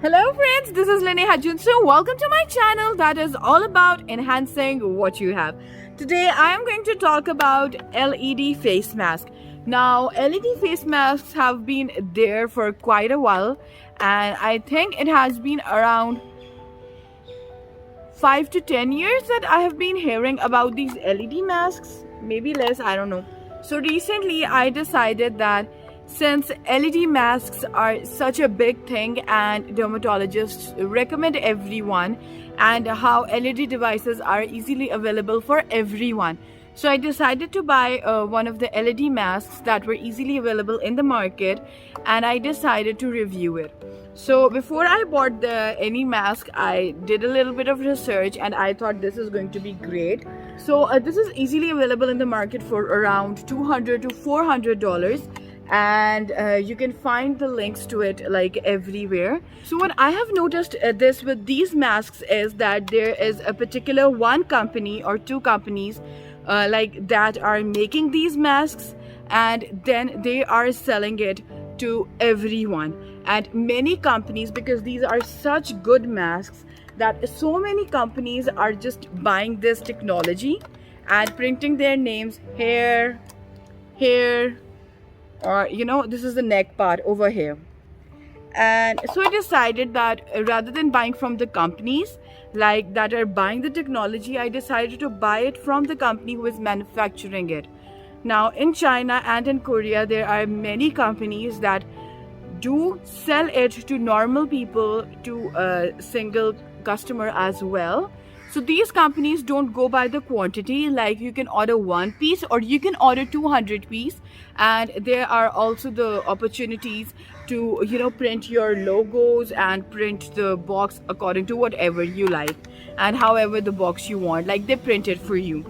Hello friends, this is Lene Hajunsu. Welcome to my channel that is all about enhancing what you have. Today I am going to talk about LED face mask. Now LED face masks have been there for quite a while, and I think it has been around 5 to 10 years that I have been hearing about these LED masks, maybe less, I don't know. So recently I decided that since LED masks are such a big thing and dermatologists recommend everyone, and how LED devices are easily available for everyone, so I decided to buy one of the LED masks that were easily available in the market, and I decided to review it. So before I bought any mask, I did a little bit of research and I thought this is going to be great. So this is easily available in the market for around $200 to $400, and you can find the links to it like everywhere. So what I have noticed this with these masks is that there is a particular one company or two companies like that are making these masks, and then they are selling it to everyone. And many companies, because these are such good masks, that so many companies are just buying this technology and printing their names here, or this is the neck part over here. And so I decided that rather than buying from the companies like that are buying the technology, I decided to buy it from the company who is manufacturing it. Now in China and in Korea, there are many companies that do sell it to normal people, to a single customer as well. So these companies don't go by the quantity, like you can order one piece or you can order 200 pieces, and there are also the opportunities to print your logos and print the box according to whatever you like and however the box you want, like they print it for you.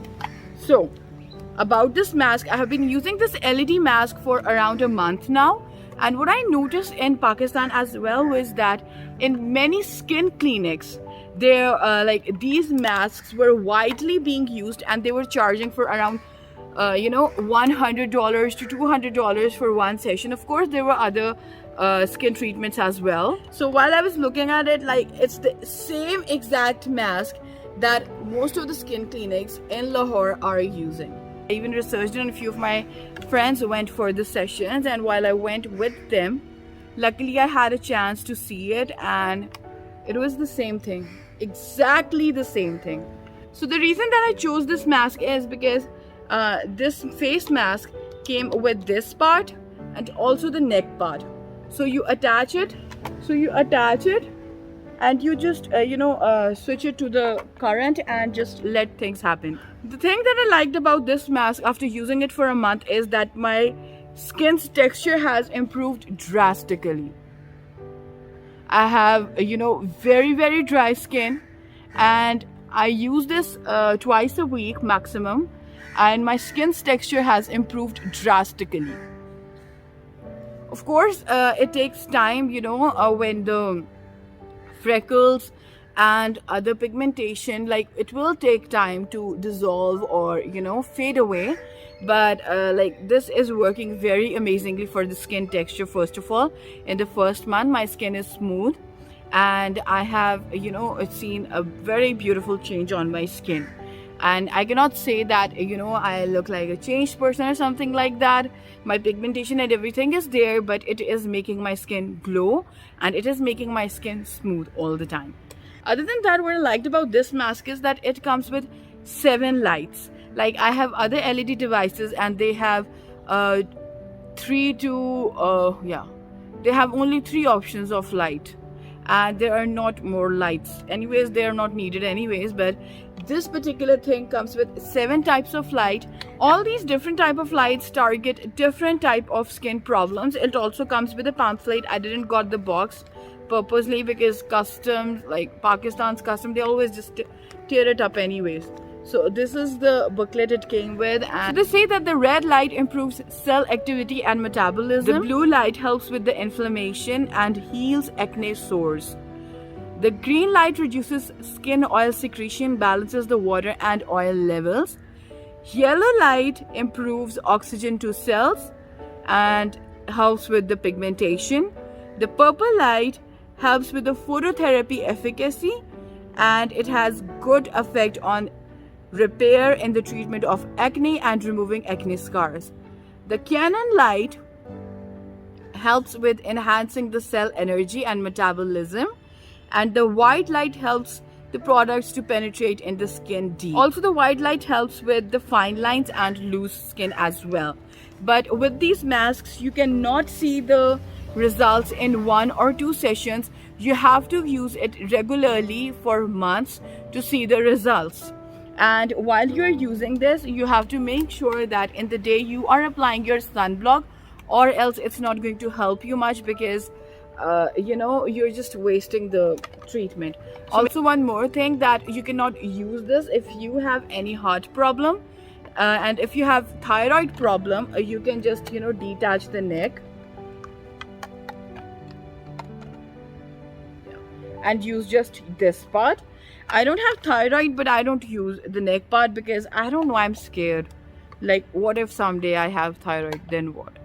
So about this mask, I have been using this LED mask for around a month now, and what I noticed in Pakistan as well was that in many skin clinics, these masks were widely being used, and they were charging for around $100 to $200 for one session. Of course there were other skin treatments as well. So while I was looking at it, like it's the same exact mask that most of the skin clinics in Lahore are using. I even researched, and a few of my friends went for the sessions, and while I went with them, luckily I had a chance to see it, and it was the same thing, exactly the same thing. So the reason that I chose this mask is because this face mask came with this part and also the neck part. So you attach it, and you just switch it to the current and just let things happen. The thing that I liked about this mask after using it for a month is that my skin's texture has improved drastically. I have very dry skin, and I use this twice a week maximum, and my skin's texture has improved drastically. Of course it takes time, when the freckles and other pigmentation, like it will take time to dissolve or fade away, but this is working very amazingly for the skin texture. First of all, in the first month my skin is smooth, and I have seen a very beautiful change on my skin. And I cannot say that I look like a changed person or something like that. My pigmentation and everything is there, but it is making my skin glow, and it is making my skin smooth all the time. Other than that, what I liked about this mask is that it comes with 7 lights. Like I have other LED devices, and they have they have only 3 options of light, and there are not more lights. Anyways, they are not needed anyways, but this particular thing comes with 7 types of light. All these different type of lights target different type of skin problems. It also comes with a pamphlet. I didn't got the box purposely because customs, like Pakistan's custom, they always just tear it up anyways. So this is the booklet it came with, and they say that the red light improves cell activity and metabolism. The blue light helps with the inflammation and heals acne sores. The green light reduces skin oil secretion, balances the water and oil levels. Yellow light improves oxygen to cells and helps with the pigmentation. The purple light helps with the phototherapy efficacy, and it has good effect on repair in the treatment of acne and removing acne scars. The Canon light helps with enhancing the cell energy and metabolism, and the white light helps the products to penetrate in the skin deep. Also, the white light helps with the fine lines and loose skin as well. But with these masks, you cannot see the results in 1 or 2 sessions. You have to use it regularly for months to see the results. And while you're using this, you have to make sure that in the day you are applying your sunblock, or else it's not going to help you much, because you're just wasting the treatment. Also, one more thing, that you cannot use this if you have any heart problem, and if you have thyroid problem, you can just detach the neck and use just this part. I don't have thyroid, but I don't use the neck part because I don't know, I'm scared. Like, what if someday I have thyroid, then what?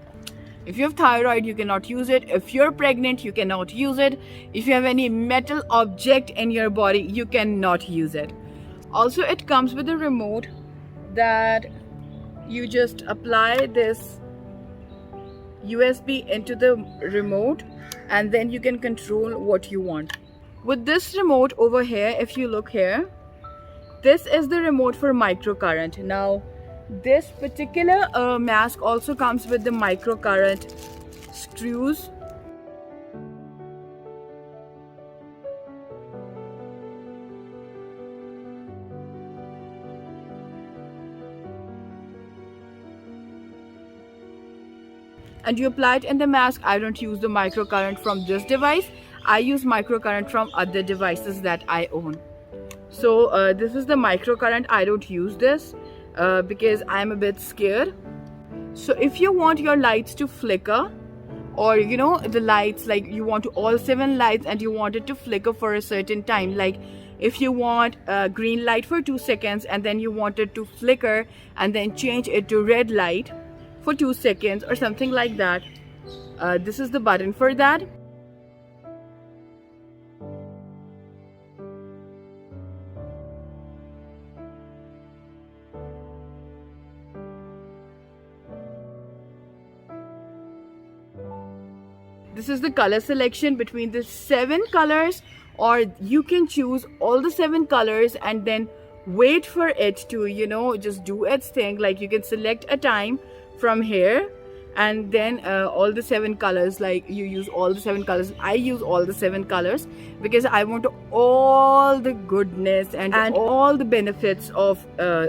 If you have thyroid, you cannot use it. If you're pregnant, you cannot use it. If you have any metal object in your body, you cannot use it. Also, it comes with a remote that you just apply this USB into the remote, and then you can control what you want. With this remote over here, if you look here, this is the remote for microcurrent. Now, this particular mask also comes with the microcurrent screws. And you apply it in the mask. I don't use the microcurrent from this device. I use microcurrent from other devices that I own. So this is the microcurrent. I don't use this because I'm a bit scared. So if you want your lights to flicker, or the lights, like you want all 7 lights and you want it to flicker for a certain time, like if you want a green light for 2 seconds and then you want it to flicker and then change it to red light for 2 seconds or something like that, this is the button for that. This is the color selection between the 7 colors, or you can choose all the 7 colors and then wait for it to just do its thing. Like you can select a time from here, and then all the 7 colors, like you use all the 7 colors. I use all the 7 colors because I want all the goodness and all the benefits of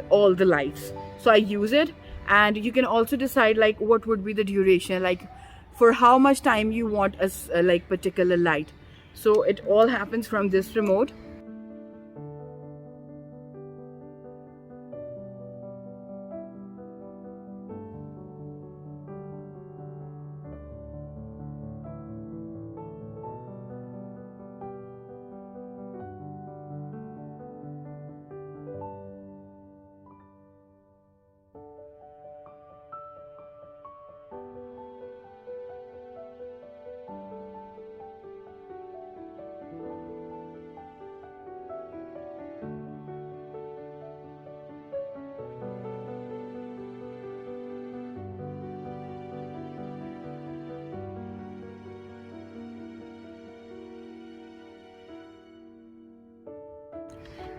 all the lights. So I use it, and you can also decide like what would be the duration, like for how much time you want a like particular light. So it all happens from this remote.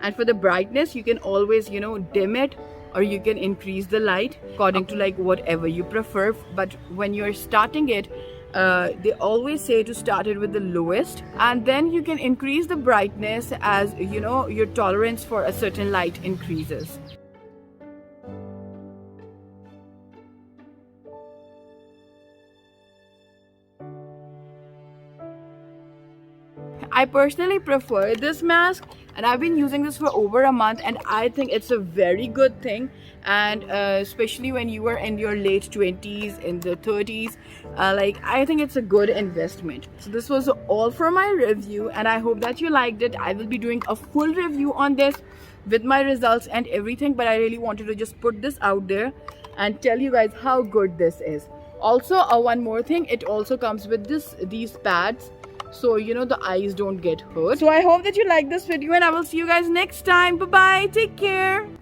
And for the brightness, you can always dim it, or you can increase the light according to like whatever you prefer. But when you're starting it, they always say to start it with the lowest, and then you can increase the brightness as your tolerance for a certain light increases. I personally prefer this mask, and I've been using this for over a month, and I think it's a very good thing. And especially when you are in your late 20s, in the 30s, like I think it's a good investment. So this was all for my review, and I hope that you liked it. I will be doing a full review on this with my results and everything, but I really wanted to just put this out there and tell you guys how good this is. Also, one more thing, it also comes with these pads. so you know the eyes don't get hurt. So I hope that you like this video, and I will see you guys next time. Bye bye, take care.